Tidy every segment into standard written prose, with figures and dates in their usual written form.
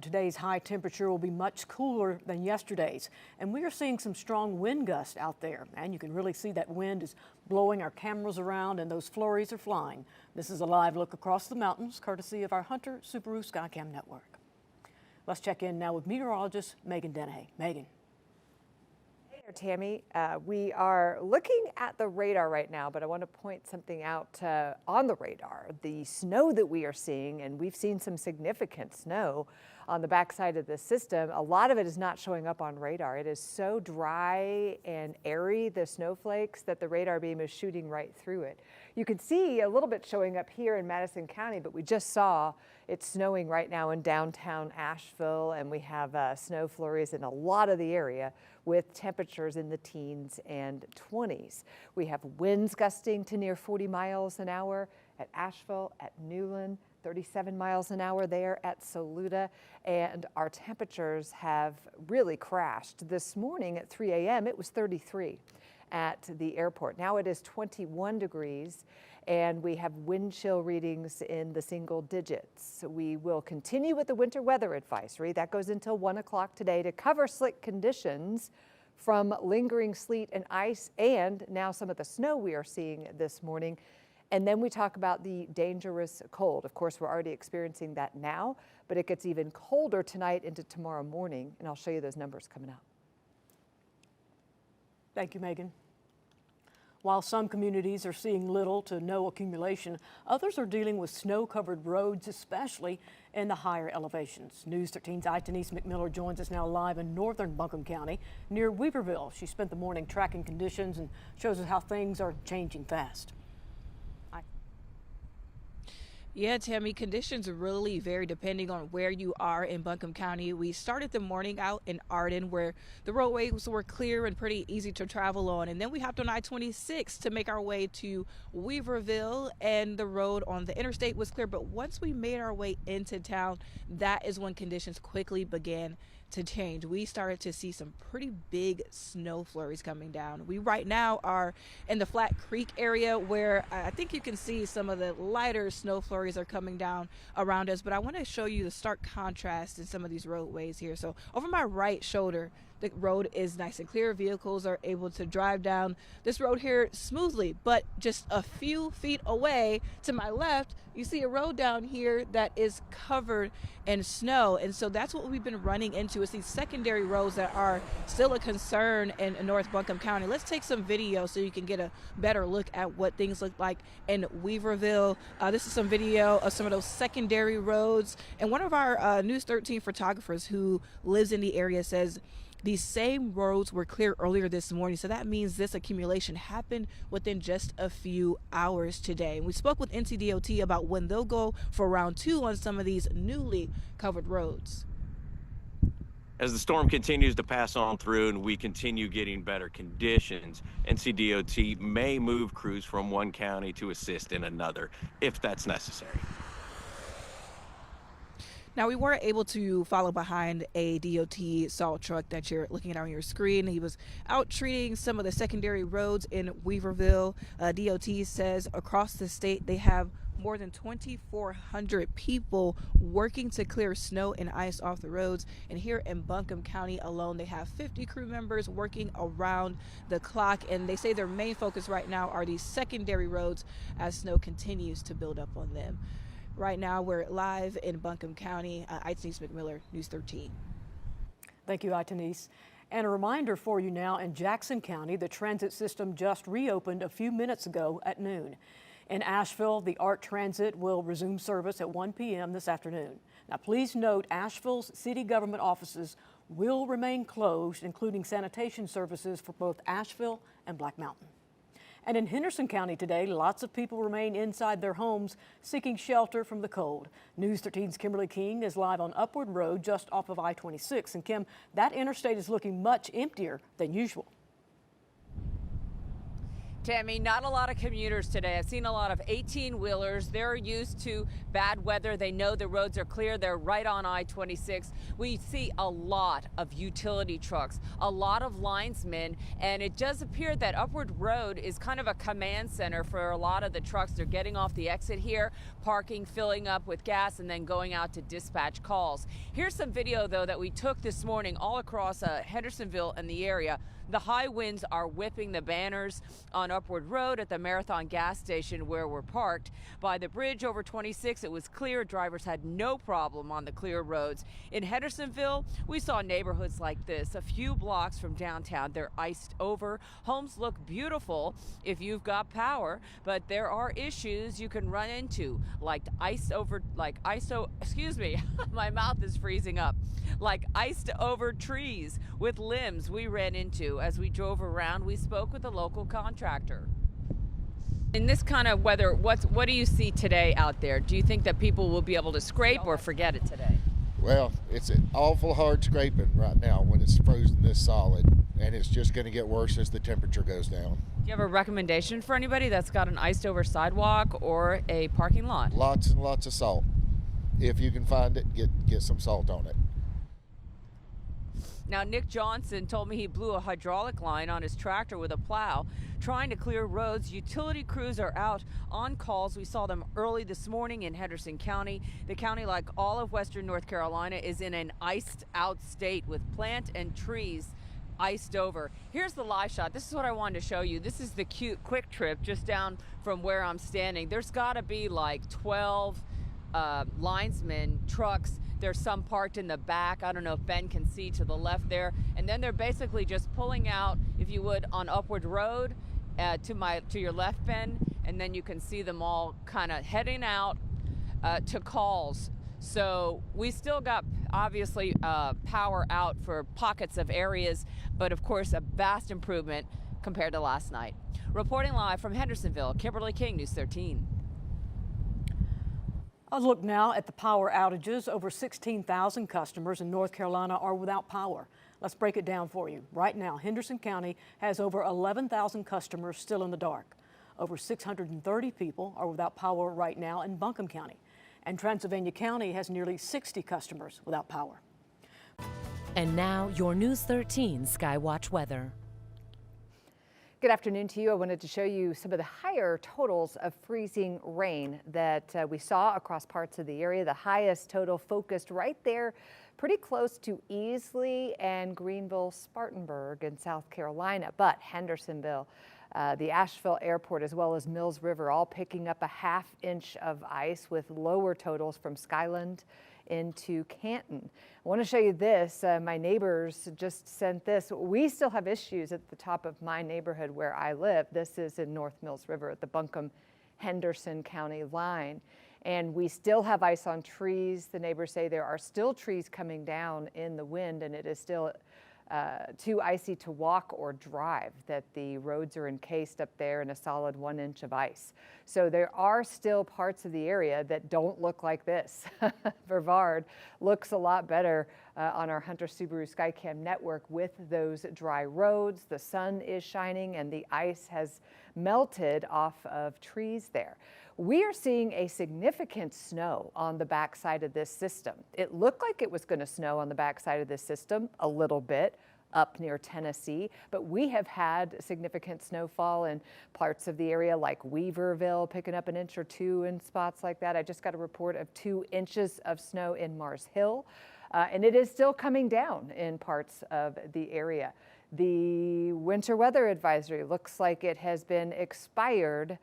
today's high temperature will be much cooler than yesterday's. And we are seeing some strong wind gusts out there. And you can really see that wind is blowing our cameras around and those flurries are flying. This is a live look across the mountains, courtesy of our Hunter Subaru Skycam network. Let's check in now with meteorologist Megan Dennehy. Megan. Hey there, Tammy. We are looking at the radar right now, but I want to point something out on the radar. The snow that we are seeing, and we've seen some significant snow on the backside of the system. A lot of it is not showing up on radar. It is so dry and airy, the snowflakes, that the radar beam is shooting right through it. You can see a little bit showing up here in Madison County, but we just saw it's snowing right now in downtown Asheville, and we have snow flurries in a lot of the area with temperatures in the teens and 20s. We have winds gusting to near 40 miles an hour at Asheville, at Newland, 37 miles an hour there at Saluda, and our temperatures have really crashed. This morning at 3 a.m. it was 33 at the airport. Now it is 21 degrees, and we have wind chill readings in the single digits. We will continue with the winter weather advisory. That goes until 1 o'clock today to cover slick conditions from lingering sleet and ice and now some of the snow we are seeing this morning. And then we talk about the dangerous cold. Of course, we're already experiencing that now, but it gets even colder tonight into tomorrow morning, and I'll show you those numbers coming up. Thank you, Megan. While some communities are seeing little to no accumulation, others are dealing with snow-covered roads, especially in the higher elevations. News 13's Denise McMiller joins us now live in northern Buncombe County near Weaverville. She spent the morning tracking conditions and shows us how things are changing fast. Yeah, Tammy, conditions really vary depending on where you are in Buncombe County. We started the morning out in Arden, where the roadways were clear and pretty easy to travel on. And then we hopped on I-26 to make our way to Weaverville, and the road on the interstate was clear. But once we made our way into town, that is when conditions quickly began to change. We started to see some pretty big snow flurries coming down. We right now are in the Flat Creek area, where I think you can see some of the lighter snow flurries are coming down around us, but I want to show you the stark contrast in some of these roadways here. So over my right shoulder, the road is nice and clear. Vehicles are able to drive down this road here smoothly, but just a few feet away to my left, you see a road down here that is covered in snow. And so that's what we've been running into, is these secondary roads that are still a concern in North Buncombe County. Let's take some video so you can get a better look at what things look like in Weaverville. This is some video of some of those secondary roads. And one of our News 13 photographers who lives in the area says these same roads were clear earlier this morning, so that means this accumulation happened within just a few hours today. And we spoke with NCDOT about when they'll go for round 2 on some of these newly covered roads. As the storm continues to pass on through and we continue getting better conditions, NCDOT may move crews from one county to assist in another if that's necessary. Now, we were able to follow behind a DOT salt truck that you're looking at on your screen. He was out treating some of the secondary roads in Weaverville. DOT says across the state they have more than 2,400 people working to clear snow and ice off the roads. And here in Buncombe County alone, they have 50 crew members working around the clock. And they say their main focus right now are these secondary roads as snow continues to build up on them. Right now, we're live in Buncombe County. Denise McMiller, News 13. Thank you, Denise. And a reminder for you now, in Jackson County, the transit system just reopened a few minutes ago at noon. In Asheville, the ART Transit will resume service at 1 p.m. this afternoon. Now, please note, Asheville's city government offices will remain closed, including sanitation services for both Asheville and Black Mountain. And in Henderson County today, lots of people remain inside their homes seeking shelter from the cold. News 13's Kimberly King is live on Upward Road just off of I-26. And Kim, that interstate is looking much emptier than usual. Tammy, not a lot of commuters today. I've seen a lot of 18-wheelers. They're used to bad weather. They know the roads are clear. They're right on I-26. We see a lot of utility trucks, a lot of linesmen, and it does appear that Upward Road is kind of a command center for a lot of the trucks. They're getting off the exit here, parking, filling up with gas, and then going out to dispatch calls. Here's some video, though, that we took this morning all across Hendersonville and the area. The high winds are whipping the banners on Upward Road at the Marathon gas station where we're parked. By the bridge over 26, it was clear. Drivers had no problem on the clear roads. In Hendersonville, we saw neighborhoods like this, a few blocks from downtown. They're iced over. Homes look beautiful if you've got power, but there are issues you can run into, like excuse me, my mouth is freezing up, like iced over trees with limbs we ran into as we drove around. We spoke with a local contractor. In this kind of weather, what do you see today out there? Do you think that people will be able to scrape or forget it today? Well, it's an awful hard scraping right now when it's frozen this solid, and it's just going to get worse as the temperature goes down. Do you have a recommendation for anybody that's got an iced over sidewalk or a parking lot? Lots and lots of salt. If you can find it, get some salt on it. Now, Nick Johnson told me he blew a hydraulic line on his tractor with a plow, trying to clear roads. Utility crews are out on calls. We saw them early this morning in Henderson County. The county, like all of western North Carolina, is in an iced out state with plant and trees iced over. Here's the live shot. This is what I wanted to show you. This is the cute quick trip just down from where I'm standing. There's got to be like 12 linesmen, trucks. There's some parked in the back. I don't know if Ben can see to the left there. And then they're basically just pulling out, if you would, on Upward Road to your left, Ben. And then you can see them all kind of heading out to calls. So we still got, obviously, power out for pockets of areas, but of course, a vast improvement compared to last night. Reporting live from Hendersonville, Kimberly King, News 13. A look now at the power outages. Over 16,000 customers in North Carolina are without power. Let's break it down for you. Right now, Henderson County has over 11,000 customers still in the dark. Over 630 people are without power right now in Buncombe County. And Transylvania County has nearly 60 customers without power. And now, your News 13 Skywatch weather. Good afternoon to you. I wanted to show you some of the higher totals of freezing rain that we saw across parts of the area. The highest total focused right there, pretty close to Easley and Greenville, Spartanburg in South Carolina. But Hendersonville, the Asheville airport, as well as Mills River, all picking up a ½ inch of ice, with lower totals from Skyland into Canton. I want to show you this. My neighbors just sent this. We still have issues at the top of my neighborhood where I live. This is in North Mills River at the Buncombe Henderson County line. And we still have ice on trees. The neighbors say there are still trees coming down in the wind, and it is still too icy to walk or drive, that the roads are encased up there in a solid 1 inch of ice. So there are still parts of the area that don't look like this. Brevard looks a lot better on our Hunter Subaru Skycam network with those dry roads. The sun is shining and the ice has melted off of trees there. We are seeing a significant snow on the backside of this system. It looked like it was going to snow on the backside of this system a little bit up near Tennessee, but we have had significant snowfall in parts of the area like Weaverville, picking up 1 inch or 2 in spots like that. I just got a report of 2 inches of snow in Mars Hill, and it is still coming down in parts of the area. The winter weather advisory looks like it has been expired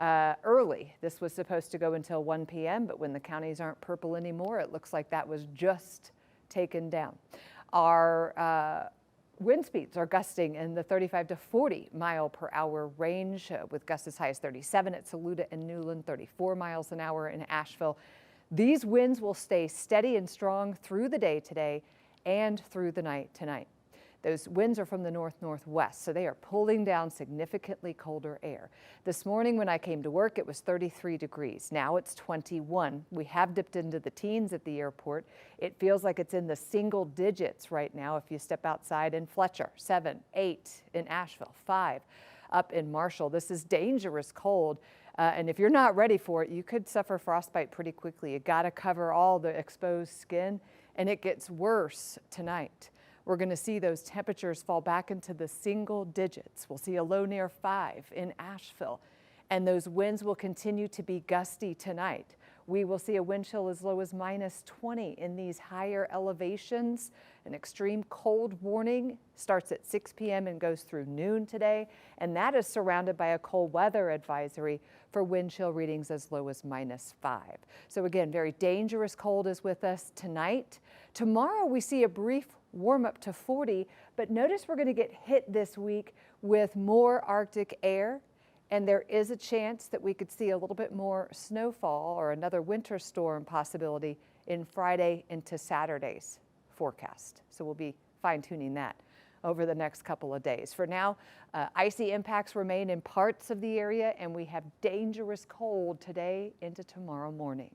early. This was supposed to go until 1 p.m., but when the counties aren't purple anymore, it looks like that was just taken down. Our wind speeds are gusting in the 35 to 40 mile per hour range, with gusts as high as 37 at Saluda and Newland, 34 miles an hour in Asheville. These winds will stay steady and strong through the day today and through the night tonight. Those winds are from the north-northwest, so they are pulling down significantly colder air. This morning when I came to work, it was 33 degrees. Now it's 21. We have dipped into the teens at the airport. It feels like it's in the single digits right now if you step outside in Fletcher, 7, 8 in Asheville, 5. up in Marshall. This is dangerous cold. And if you're not ready for it, you could suffer frostbite pretty quickly. You got to cover all the exposed skin, and it gets worse tonight. We're going to see those temperatures fall back into the single digits. We'll see a low near 5 in Asheville, and those winds will continue to be gusty tonight. We will see a wind chill as low as -20 in these higher elevations. An extreme cold warning starts at 6 p.m. and goes through noon today, and that is surrounded by a cold weather advisory for wind chill readings as low as -5. So again, very dangerous cold is with us tonight. Tomorrow we see a brief warm up to 40, but notice we're going to get hit this week with more Arctic air, and there is a chance that we could see a little bit more snowfall or another winter storm possibility in Friday into Saturday's forecast. So we'll be fine-tuning that over the next couple of days. For now, icy impacts remain in parts of the area, and we have dangerous cold today into tomorrow morning.